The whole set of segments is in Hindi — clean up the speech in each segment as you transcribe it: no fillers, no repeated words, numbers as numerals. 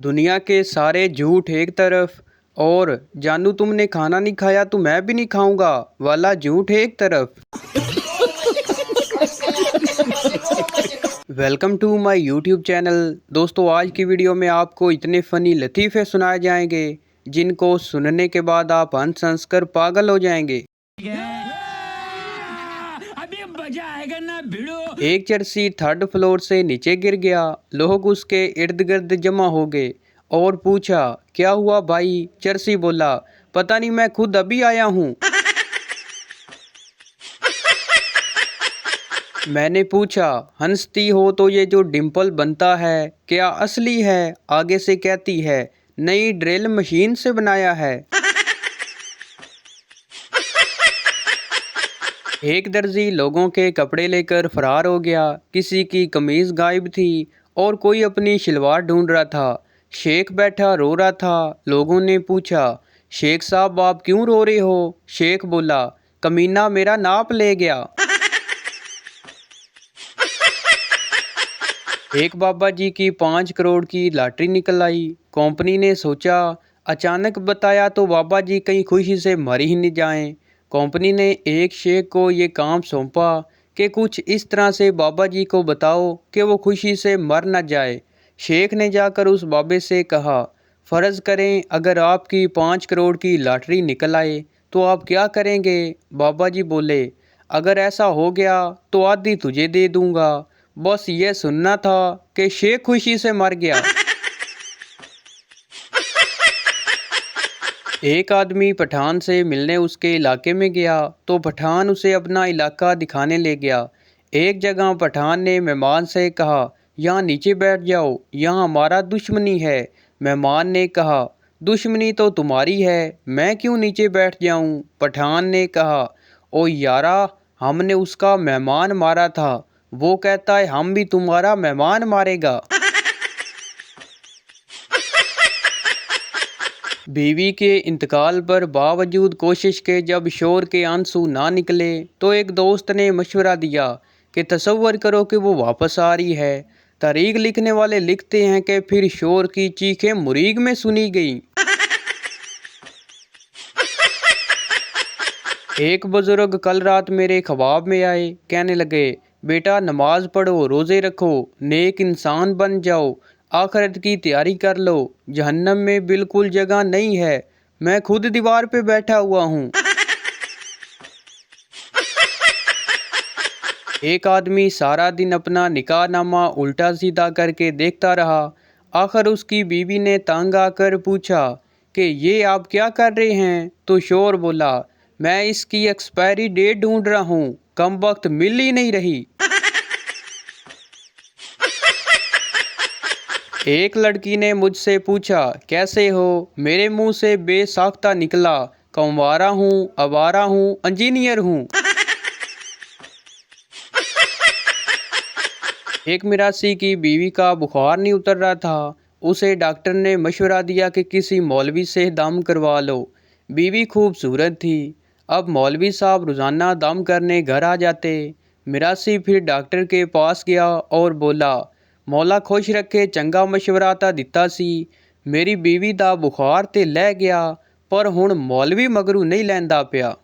दुनिया के सारे झूठ एक तरफ और जानू तुमने खाना नहीं खाया तो मैं भी नहीं खाऊंगा वाला झूठ एक तरफ। Welcome to my YouTube channel. दोस्तों, आज की वीडियो में आपको इतने फ़नी लतीफ़े सुनाए जाएंगे जिनको सुनने के बाद आप हंस हंस कर पागल हो जाएंगे। अभी मजा आएगा ना भिड़ो। एक चरसी थर्ड फ्लोर से नीचे गिर गया। लोग उसके इर्द गिर्द जमा हो गए और पूछा, क्या हुआ भाई? चरसी बोला, पता नहीं, मैं खुद अभी आया हूँ। मैंने पूछा, हंसती हो तो ये जो डिम्पल बनता है क्या असली है? आगे से कहती है, नई ड्रिल मशीन से बनाया है। एक दर्जी लोगों के कपड़े लेकर फरार हो गया। किसी की कमीज गायब थी और कोई अपनी शलवार ढूंढ रहा था। शेख बैठा रो रहा था। लोगों ने पूछा, शेख साहब आप क्यों रो रहे हो? शेख बोला, कमीना मेरा नाप ले गया। एक बाबा जी की 5 करोड़ की लॉटरी निकल आई। कंपनी ने सोचा, अचानक बताया तो बाबा जी कहीं खुशी से मर ही नहीं जाएं। कंपनी ने एक शेख को ये काम सौंपा कि कुछ इस तरह से बाबा जी को बताओ कि वो खुशी से मर न जाए। शेख ने जाकर उस बाबे से कहा, फ़र्ज़ करें अगर आपकी 5 करोड़ की लॉटरी निकल आए तो आप क्या करेंगे? बाबा जी बोले, अगर ऐसा हो गया तो आधी तुझे दे दूंगा। बस ये सुनना था कि शेख खुशी से मर गया। एक आदमी पठान से मिलने उसके इलाके में गया तो पठान उसे अपना इलाका दिखाने ले गया। एक जगह पठान ने मेहमान से कहा, यहाँ नीचे बैठ जाओ, यहाँ हमारा दुश्मनी है। मेहमान ने कहा, दुश्मनी तो तुम्हारी है, मैं क्यों नीचे बैठ जाऊँ? पठान ने कहा, ओ यारा, हमने उसका मेहमान मारा था, वो कहता है हम भी तुम्हारा मेहमान मारेगा। बीवी के इंतकाल पर बावजूद कोशिश के जब शोर के आंसू ना निकले तो एक दोस्त ने मशवरा दिया कि तसव्वुर करो कि वो वापस आ रही है। तारीख लिखने वाले लिखते हैं कि फिर शोर की चीखें मुरीग में सुनी गई। एक बुजुर्ग कल रात मेरे ख्वाब में आए। कहने लगे, बेटा नमाज पढ़ो, रोज़े रखो, नेक इंसान बन जाओ, आखिरत की तैयारी कर लो, जहन्नम में बिल्कुल जगह नहीं है, मैं खुद दीवार पे बैठा हुआ हूँ। एक आदमी सारा दिन अपना निकाहनामा उल्टा सीधा करके देखता रहा। आखिर उसकी बीवी ने तंग आकर पूछा कि ये आप क्या कर रहे हैं? तो शोर बोला, मैं इसकी एक्सपायरी डेट ढूंढ रहा हूँ, कम वक्त मिल ही नहीं रही। एक लड़की ने मुझसे पूछा, कैसे हो? मेरे मुंह से बेसाख्ता निकला, कंवारा हूँ, आवारा हूँ, इंजीनियर हूँ। एक मिरासी की बीवी का बुखार नहीं उतर रहा था। उसे डॉक्टर ने मशवरा दिया कि किसी मौलवी से दम करवा लो। बीवी खूबसूरत थी। अब मौलवी साहब रोज़ाना दम करने घर आ जाते। मिरासी फिर डॉक्टर के पास गया और बोला, मौला खुश रखे, चंगा मशवरा ता दिता सी, मेरी बीवी दा बुखार ते लै गया पर हुण मौलवी मगरू नहीं लैंदा पिया।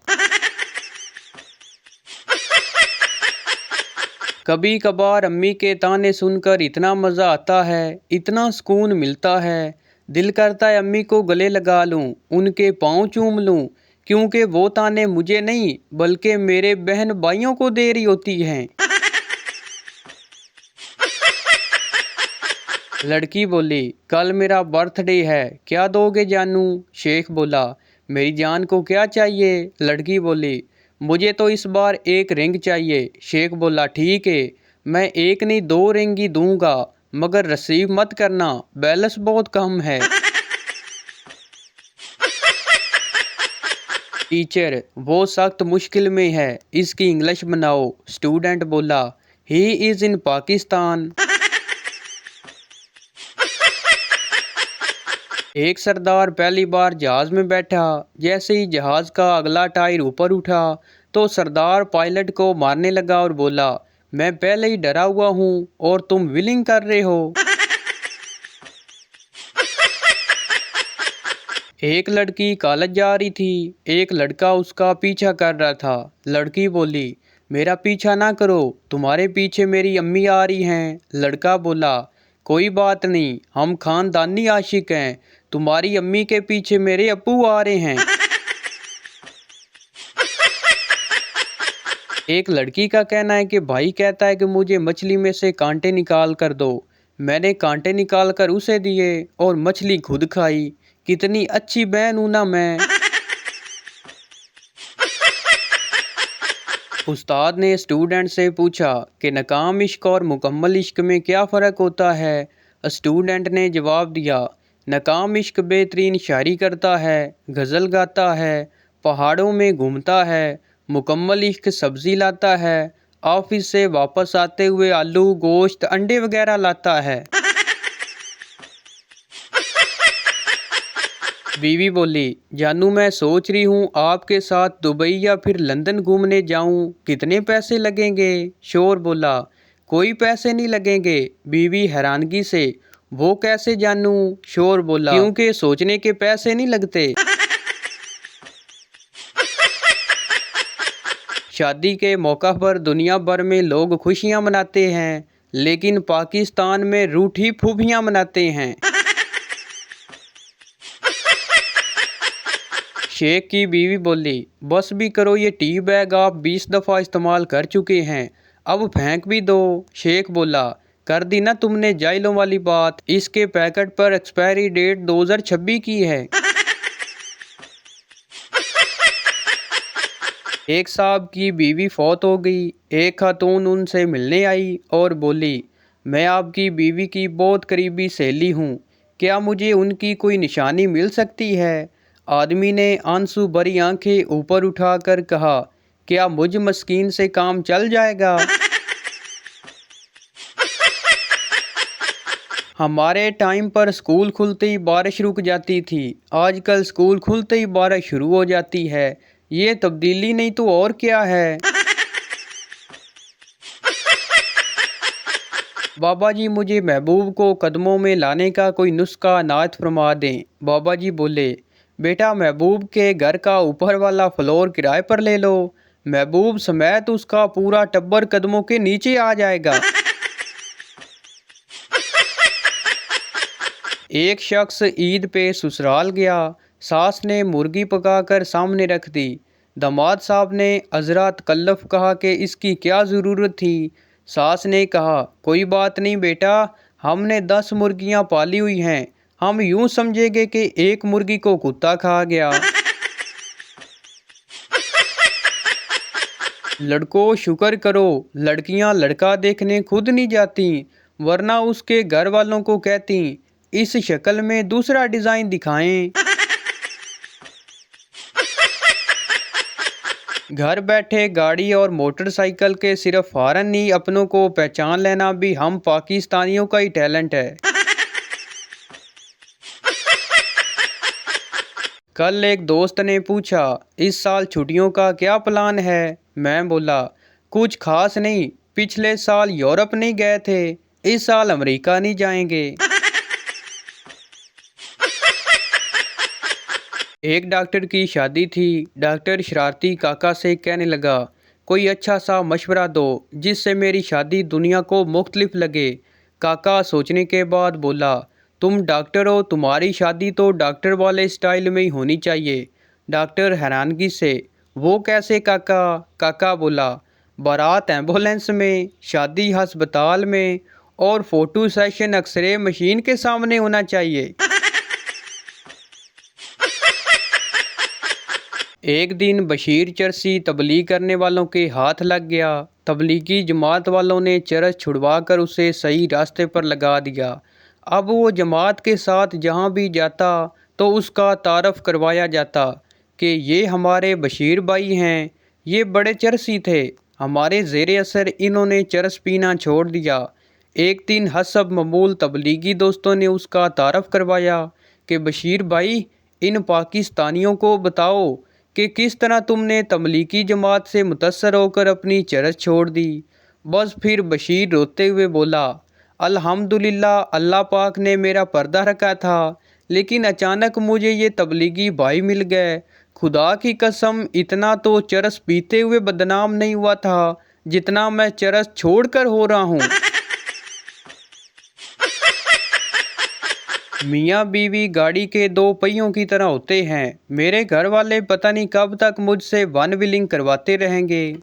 कभी कभार अम्मी के ताने सुनकर इतना मज़ा आता है, इतना सुकून मिलता है, दिल करता है अम्मी को गले लगा लूं, उनके पाँव चूम लूं, क्योंकि वो ताने मुझे नहीं बल्कि मेरे बहन भाइयों को दे रही होती हैं। लड़की बोली, कल मेरा बर्थडे है, क्या दोगे जानू? शेख बोला, मेरी जान को क्या चाहिए? लड़की बोली, मुझे तो इस बार एक रिंग चाहिए। शेख बोला, ठीक है, मैं एक नहीं 2 रिंग ही दूंगा, मगर रिसीव मत करना, बैलेंस बहुत कम है। टीचर, वो सख्त मुश्किल में है, इसकी इंग्लिश बनाओ। स्टूडेंट बोला, ही इज़ इन पाकिस्तान। एक सरदार पहली बार जहाज में बैठा। जैसे ही जहाज का अगला टायर ऊपर उठा तो सरदार पायलट को मारने लगा और बोला, मैं पहले ही डरा हुआ हूँ और तुम विलिंग कर रहे हो। एक लड़की कॉलेज जा रही थी। एक लड़का उसका पीछा कर रहा था। लड़की बोली, मेरा पीछा ना करो, तुम्हारे पीछे मेरी अम्मी आ रही हैं। लड़का बोला, कोई बात नहीं, हम खानदानी आशिक हैं, तुम्हारी अम्मी के पीछे मेरे अप्पू आ रहे हैं। एक लड़की का कहना है कि भाई कहता है कि मुझे मछली में से कांटे निकाल कर दो। मैंने कांटे निकाल कर उसे दिए और मछली खुद खाई। कितनी अच्छी बहन हूं ना मैं। उस्ताद ने स्टूडेंट से पूछा कि नाकाम इश्क और मुकम्मल इश्क में क्या फ़र्क होता है। स्टूडेंट ने जवाब दिया, नाकाम इश्क बेहतरीन शायरी करता है, गज़ल गाता है, पहाड़ों में घूमता है। मुकम्मल इश्क सब्ज़ी लाता है, ऑफिस से वापस आते हुए आलू गोश्त अंडे वगैरह लाता है। बीवी बोली, जानू मैं सोच रही हूँ आपके साथ दुबई या फिर लंदन घूमने जाऊँ, कितने पैसे लगेंगे। शोर बोला, कोई पैसे नहीं लगेंगे। बीवी हैरानगी से, वो कैसे जानू। शोर बोला, क्योंकि सोचने के पैसे नहीं लगते। शादी के मौका पर दुनिया भर में लोग खुशियाँ मनाते हैं, लेकिन पाकिस्तान में रूठी फूफियाँ मनाते हैं। शेख की बीवी बोली, बस भी करो, ये टी बैग आप 20 दफ़ा इस्तेमाल कर चुके हैं, अब फेंक भी दो। शेख बोला, कर दी ना तुमने जाइलों वाली बात, इसके पैकेट पर एक्सपायरी डेट 2026 की है। एक साहब की बीवी फौत हो गई। एक खातून उनसे मिलने आई और बोली, मैं आपकी बीवी की बहुत करीबी सहेली हूँ, क्या मुझे उनकी कोई निशानी मिल सकती है। आदमी ने आंसू भरी आंखें ऊपर उठाकर कहा, क्या मुझ मस्कीन से काम चल जाएगा। हमारे टाइम पर स्कूल खुलते ही बारिश रुक जाती थी, आजकल स्कूल खुलते ही बारिश शुरू हो जाती है। ये तब्दीली नहीं तो और क्या है। बाबा जी मुझे महबूब को कदमों में लाने का कोई नुस्खा नायत फरमा दें। बाबा जी बोले, बेटा महबूब के घर का ऊपर वाला फ्लोर किराए पर ले लो, महबूब समेत उसका पूरा टब्बर कदमों के नीचे आ जाएगा। एक शख्स ईद पे ससुराल गया। सास ने मुर्गी पकाकर सामने रख दी। दामाद साहब ने अज़रा तकल्लुफ़ कहा कि इसकी क्या ज़रूरत थी। सास ने कहा, कोई बात नहीं बेटा, हमने 10 मुर्गियां पाली हुई हैं, हम यूं समझेंगे कि एक मुर्गी को कुत्ता खा गया। लड़कों शुक्र करो, लड़कियां लड़का देखने खुद नहीं जाती, वरना उसके घर वालों को कहती, इस शक्ल में दूसरा डिज़ाइन दिखाएं। घर बैठे गाड़ी और मोटरसाइकिल के सिर्फ हॉर्न ही अपनों को पहचान लेना भी हम पाकिस्तानियों का ही टैलेंट है। कल एक दोस्त ने पूछा, इस साल छुट्टियों का क्या प्लान है। मैं बोला, कुछ खास नहीं, पिछले साल यूरोप नहीं गए थे, इस साल अमेरिका नहीं जाएंगे। एक डॉक्टर की शादी थी। डॉक्टर शरारती काका से कहने लगा, कोई अच्छा सा मशवरा दो जिससे मेरी शादी दुनिया को मुख्तलिफ लगे। काका सोचने के बाद बोला, तुम डॉक्टर हो, तुम्हारी शादी तो डॉक्टर वाले स्टाइल में ही होनी चाहिए। डॉक्टर हैरानगी से, वो कैसे काका। काका बोला, बारात एम्बुलेंस में, शादी हस्पताल में और फ़ोटो सेशन एक्सरे मशीन के सामने होना चाहिए। एक दिन बशीर चरसी तबलीग करने वालों के हाथ लग गया। तबलीगी जमात वालों ने चरस छुड़वा कर उसे सही रास्ते पर लगा दिया। अब वो जमात के साथ जहाँ भी जाता तो उसका तारफ़ करवाया जाता कि ये हमारे बशीर भाई हैं, ये बड़े चरसी थे, हमारे ज़ेरे असर इन्होंने चरस पीना छोड़ दिया। एक दिन हसब ममूल तबलीगी दोस्तों ने उसका तारफ़ करवाया कि बशीर भाई, इन पाकिस्तानियों को बताओ कि किस तरह तुमने तबलीगी जमात से मुतस्सर होकर अपनी चरस छोड़ दी। बस फिर बशीर रोते हुए बोला, अल्हम्दुलिल्लाह, अल्लाह पाक ने मेरा पर्दा रखा था लेकिन अचानक मुझे ये तबलीगी भाई मिल गए। खुदा की कसम, इतना तो चरस पीते हुए बदनाम नहीं हुआ था जितना मैं चरस छोड़कर हो रहा हूँ। मियाँ बीवी गाड़ी के दो पहियों की तरह होते हैं। मेरे घर वाले पता नहीं कब तक मुझसे वन व्हीलिंग करवाते रहेंगे।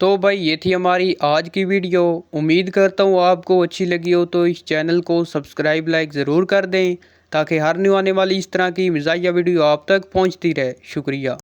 तो भाई ये थी हमारी आज की वीडियो। उम्मीद करता हूँ आपको अच्छी लगी हो, तो इस चैनल को सब्सक्राइब लाइक ज़रूर कर दें ताकि हर न्यू आने वाली इस तरह की मज़ाहिया वीडियो आप तक पहुँचती रहे। शुक्रिया।